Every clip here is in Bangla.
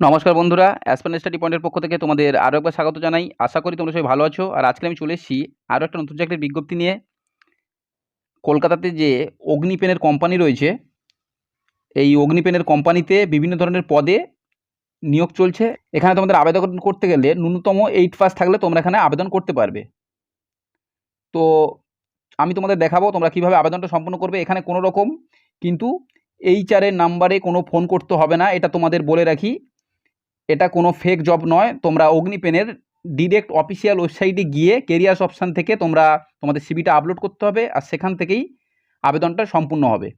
নমস্কার বন্ধুরা, অ্যাসপারেন্ট স্টাডি পয়েন্টের পক্ষ থেকে তোমাদের আরও একবার স্বাগত জানাই। আশা করি তোমরা সবাই ভালো আছো। আর আজকে আমি চলে এসেছি আরও একটা নতুন চাকরির বিজ্ঞপ্তি নিয়ে। কলকাতাতে যে অগ্নি পেনের কোম্পানি রয়েছে, এই অগ্নি পেনের কোম্পানিতে বিভিন্ন ধরনের পদে নিয়োগ চলছে। এখানে তোমাদের আবেদন করতে গেলে ন্যূনতম 8 পাস থাকলে তোমরা এখানে আবেদন করতে পারবে। তো আমি তোমাদের দেখাবো তোমরা কীভাবে আবেদনটা সম্পূর্ণ করবে। এখানে কোনো রকম কিন্তু HR এর নাম্বারে কোনো ফোন করতে হবে না, এটা তোমাদের বলে রাখি। এটা কোনো ফেক জব নয়। তোমরা অগ্নি পেনের ডিরেক্ট অফিসিয়াল ওয়েবসাইটে গিয়ে কেরিয়ার্স অপশান থেকে তোমরা তোমাদের সিভিটা আপলোড করতে হবে, আর সেখান থেকেই আবেদনটা সম্পূর্ণ হবে।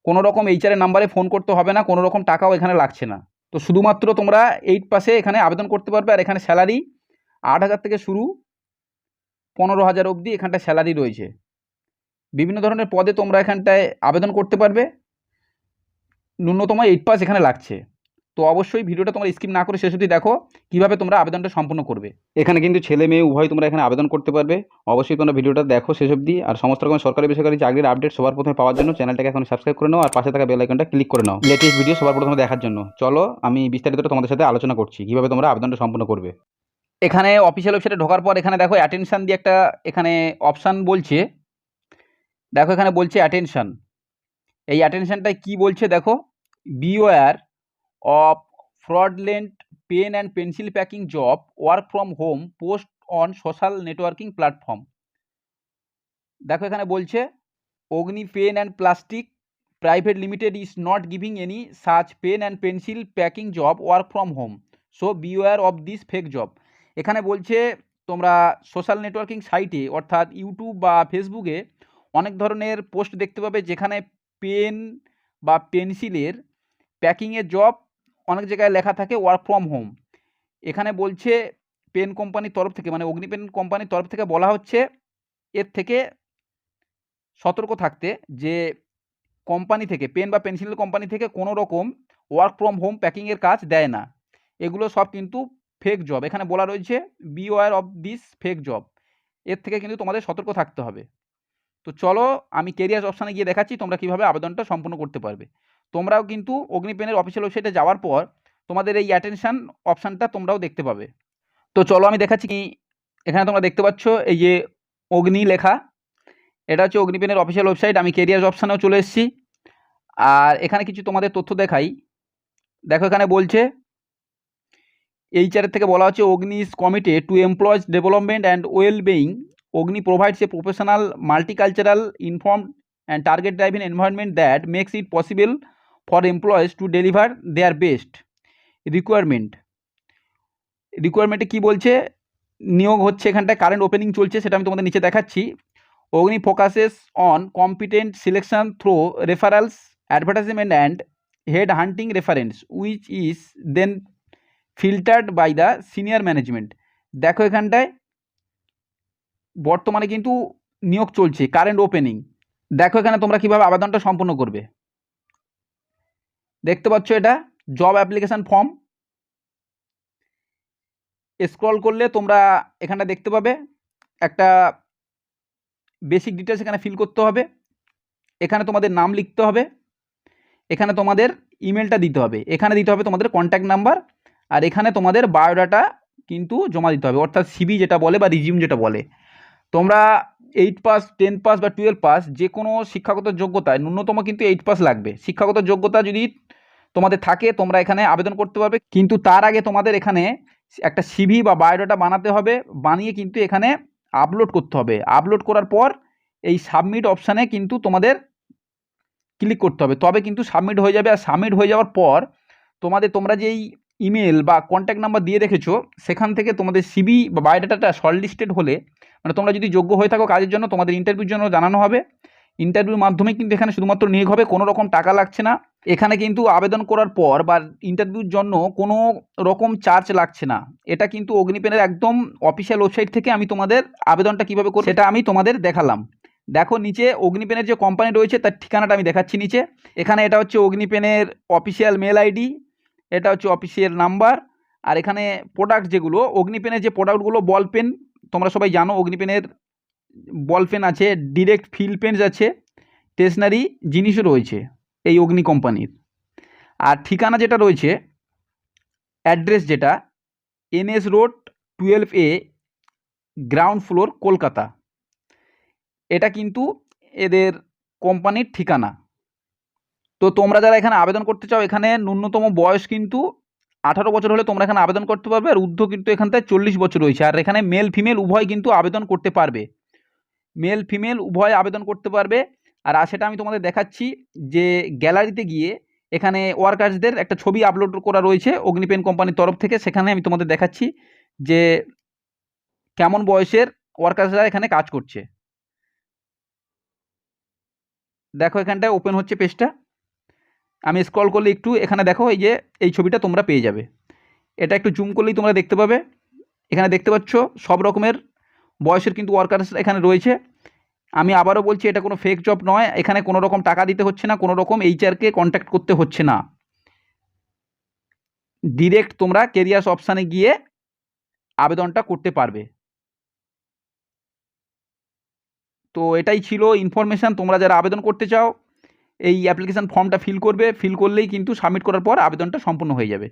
কোনো রকম HR এর নাম্বারে ফোন করতে হবে না, কোনো রকম টাকাও এখানে লাগছে না। তো শুধুমাত্র তোমরা 8 পাসে এখানে আবেদন করতে পারবে। আর এখানে স্যালারি 8,000 থেকে শুরু 15,000 অবধি এখানটায় স্যালারি রয়েছে। বিভিন্ন ধরনের পদে তোমরা এখানটায় আবেদন করতে পারবে। ন্যূনতম 8 পাস এখানে লাগছে। তো অবশ্যই ভিডিওটা তোমরা স্কিপ না করে শেষ অবধি দেখো কীভাবে তোমরা আবেদনটা সম্পূর্ণ করবে। এখানে কিন্তু ছেলে মেয়ে উভয় তোমরা এখানে আবেদন করতে পারবে। অবশ্যই তোমরা ভিডিওটা দেখো শেষ অবধি। আর সমস্ত রকম সরকারি বেসরকারি চাকরির আপডেট সবার প্রথমে পাওয়ার জন্য চ্যানেলটাকে এখন সাবস্ক্রাইব করে নাও, আর পাশে থাকা বেল আইকনটা ক্লিক করে নাও লেটেস্ট ভিডিও সবার প্রথমে দেখার জন্য। চলো আমি বিস্তারিত তোমাদের সাথে আলোচনা করছি কীভাবে তোমরা আবেদনটা সম্পূর্ণ করবে। এখানে অফিসিয়াল ওয়েবসাইটে ঢোকার পর এখানে দেখো অ্যাটেনশান দিয়ে একটা এখানে অপশান বলছে। দেখো এখানে বলছে অ্যাটেনশান। এই অ্যাটেনশানটায় কী বলছে দেখো, beware of fraudulent pen and pencil packing job work from home post on social networking platform। দেখো এখানে বলছে Agni pen and plastic private limited is not giving any such pen and pencil packing job work from home, so beware of this fake job. এখানে বলছে তোমরা সোশ্যাল নেটওয়ার্কিং সাইটে অর্থাৎ ইউটিউব বা ফেসবুকে অনেক ধরনের পোস্ট দেখতে পাবে যেখানে পেন বা পেন্সিলের প্যাকিংয়ের জব অনেক জায়গায় লেখা থাকে ওয়ার্ক ফ্রম হোম। এখানে বলছে পেন কোম্পানির তরফ থেকে, মানে অগ্নি পেন কোম্পানির তরফ থেকে বলা হচ্ছে এর থেকে সতর্ক থাকতে, যে কোম্পানি থেকে পেন বা পেন্সিলের কোম্পানি থেকে কোনো রকম ওয়ার্ক ফ্রম হোম প্যাকিংয়ের কাজ দেয় না। এগুলো সব কিন্তু ফেক জব। এখানে বলা রয়েছে beware of this fake job. এর থেকে কিন্তু তোমাদের সতর্ক থাকতে হবে। তো চলো আমি কেরিয়ার্স অপশানে গিয়ে দেখাচ্ছি তোমরা কীভাবে আবেদনটা সম্পূর্ণ করতে পারবে। তোমরাও কিন্তু অগ্নি পেনের অফিসিয়াল ওয়েবসাইটে যাওয়ার পর তোমাদের এই অ্যাটেনশান অপশানটা তোমরাও দেখতে পাবে। তো চলো আমি দেখাচ্ছি কি। এখানে তোমরা দেখতে পাচ্ছ এই যে অগ্নি লেখা, এটা হচ্ছে অগ্নি পেনের অফিসিয়াল ওয়েবসাইট। আমি কেরিয়ার্স অপশানেও চলে এসেছি। আর এখানে কিছু তোমাদের তথ্য দেখাই। দেখো এখানে বলছে HR থেকে বলা হচ্ছে Agni is committed to employees development and well being. Agni provides a professional multicultural informed and target driven environment that makes it possible for employees to deliver their best। রিকোয়ারমেন্টে কী বলছে, নিয়োগ হচ্ছে এখানটায় কারেন্ট ওপেনিং চলছে, সেটা আমি তোমাদের নিচে দেখাচ্ছি। Agni focuses on competent selection through referrals advertisement and head hunting reference which is then filtered by the senior management. দেখো এখানটায় বর্তমানে কিন্তু নিয়োগ চলছে, কারেন্ট ওপেনিং। দেখো এখানে তোমরা কীভাবে আবেদনটা সম্পূর্ণ করবে। দেখতে পাচ্ছ এটা জব অ্যাপ্লিকেশান ফর্ম। স্ক্রল করলে তোমরা এখানটা দেখতে পাবে একটা বেসিক ডিটেলস এখানে ফিল করতে হবে। এখানে তোমাদের নাম লিখতে হবে, এখানে তোমাদের ইমেলটা দিতে হবে, এখানে দিতে হবে তোমাদের কন্ট্যাক্ট নাম্বার, আর এখানে তোমাদের বায়োডাটা কিন্তু জমা দিতে হবে, অর্থাৎ সিভি যেটা বলে বা রিজিউম যেটা বলে। তোমরা 8 পাস, 10 পাস বা 12 পাস যে কোনো শিক্ষাগত যোগ্যতায় ন্যূনতম কিন্তু 8 পাস লাগবে। শিক্ষাগত যোগ্যতা যদি তোমাদের থাকে তোমরা এখানে আবেদন করতে পারবে, কিন্তু তার আগে তোমাদের এখানে একটা সিভি বা বায়োডাটা বানাতে হবে, বানিয়ে কিন্তু এখানে আপলোড করতে হবে। আপলোড করার পর এই সাবমিট অপশানে কিন্তু তোমাদের ক্লিক করতে হবে, তবে কিন্তু সাবমিট হয়ে যাবে। আর সাবমিট হয়ে যাওয়ার পর তোমরা যেই ইমেল বা কন্ট্যাক্ট নাম্বার দিয়ে রেখেছো সেখান থেকে তোমাদের সিভি বা বায়োডাটাটা শর্টলিস্টেড হলে, মানে তোমরা যদি যোগ্য হয়ে থাকো কাজের জন্য, তোমাদের ইন্টারভিউর জন্য জানানো হবে। ইন্টারভিউর মাধ্যমে কিন্তু এখানে শুধুমাত্র নিয়োগ হবে, কোনো রকম টাকা লাগছে না। এখানে কিন্তু আবেদন করার পর বা ইন্টারভিউর জন্য কোনো রকম চার্জ লাগছে না। এটা কিন্তু অগ্নিপেনের একদম অফিসিয়াল ওয়েবসাইট থেকে আমি তোমাদের আবেদনটা কীভাবে করব সেটা আমি তোমাদের দেখালাম। দেখো নিচে অগ্নিপেনের যে কোম্পানি রয়েছে তার ঠিকানাটা আমি দেখাচ্ছি নিচে। এখানে এটা হচ্ছে অগ্নিপেনের অফিসিয়াল মেল আইডি, এটা হচ্ছে অফিসিয়াল নাম্বার। আর এখানে প্রোডাক্ট যেগুলো অগ্নিপেনের যে প্রোডাক্টগুলো, বল পেন তোমরা সবাই জানো অগ্নিপেনের বল পেন আছে, ডিরেক্ট ফিল পেন্স আছে, স্টেশনারি জিনিসও রয়েছে এই অগ্নি কোম্পানির। আর ঠিকানা যেটা রয়েছে অ্যাড্রেস যেটা NS road 12A, ground floor, Kolkata. এটা কিন্তু এদের কোম্পানির ঠিকানা। তো তোমরা যারা এখানে আবেদন করতে চাও, এখানে ন্যূনতম বয়স কিন্তু 18 বছর হলে তোমরা এখানে আবেদন করতে পারবে, আর ঊর্ধ্ব কিন্তু এখানটায় 40 বছর রয়েছে। আর এখানে মেল ফিমেল উভয় কিন্তু আবেদন করতে পারবে, মেল ফিমেল উভয় আবেদন করতে পারবে। আর সেটা আমি তোমাদের দেখাচ্ছি যে গ্যালারিতে গিয়ে এখানে ওয়ার্কার্সদের একটা ছবি আপলোড করা রয়েছে অগ্নিপেন কোম্পানির তরফ থেকে, সেখানে আমি তোমাদের দেখাচ্ছি যে কেমন বয়সের ওয়ার্কার্সরা এখানে কাজ করছে। দেখো এখানটায় ওপেন হচ্ছে পেজটা, আমি স্ক্রল করলে একটু এখানে দেখো এই যে এই ছবিটা তোমরা পেয়ে যাবে। এটা একটু জুম করলেই তোমরা দেখতে পাবে। এখানে দেখতে পাচ্ছ সব রকমের বয়সের কিন্তু ওয়ার্কার্স এখানে রয়েছে। আমি আবারও বলছি, এটা কোনো ফেক জব নয়, এখানে কোনো রকম টাকা দিতে হচ্ছে না, কোনো রকম HR-কে কন্ট্যাক্ট করতে হচ্ছে না। ডিরেক্ট তোমরা কেরিয়ার্স অপশানে গিয়ে আবেদনটা করতে পারবে। তো এটাই ছিল ইনফরমেশান। তোমরা যারা আবেদন করতে চাও এই অ্যাপ্লিকেশান ফর্মটা ফিল করবে, ফিল করলেই কিন্তু সাবমিট করার পর আবেদনটা সম্পূর্ণ হয়ে যাবে।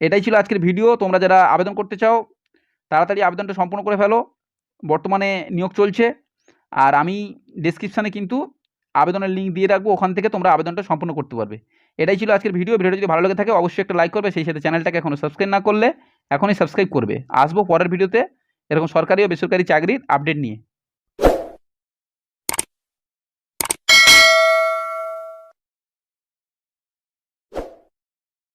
এটাই ছিল আজকের ভিডিও। তোমরা যারা আবেদন করতে চাও তাড়াতাড়ি আবেদনটা সম্পূর্ণ করে ফেলো, বর্তমানে নিয়োগ চলছে। আর আমি ডেসক্রিপশানে কিন্তু আবেদনের লিঙ্ক দিয়ে রাখবো, ওখান থেকে তোমরা আবেদনটা সম্পূর্ণ করতে পারবে। এটাই ছিল আজকের ভিডিওটা যদি ভালো লাগে থাকে অবশ্যই একটা লাইক করবে, সেই সাথে চ্যানেলটাকে এখনও সাবস্ক্রাইব না করলে এখনই সাবস্ক্রাইব করবে। আসবো পরের ভিডিওতে এরকম সরকারি ও বেসরকারি চাকরির আপডেট নিয়ে।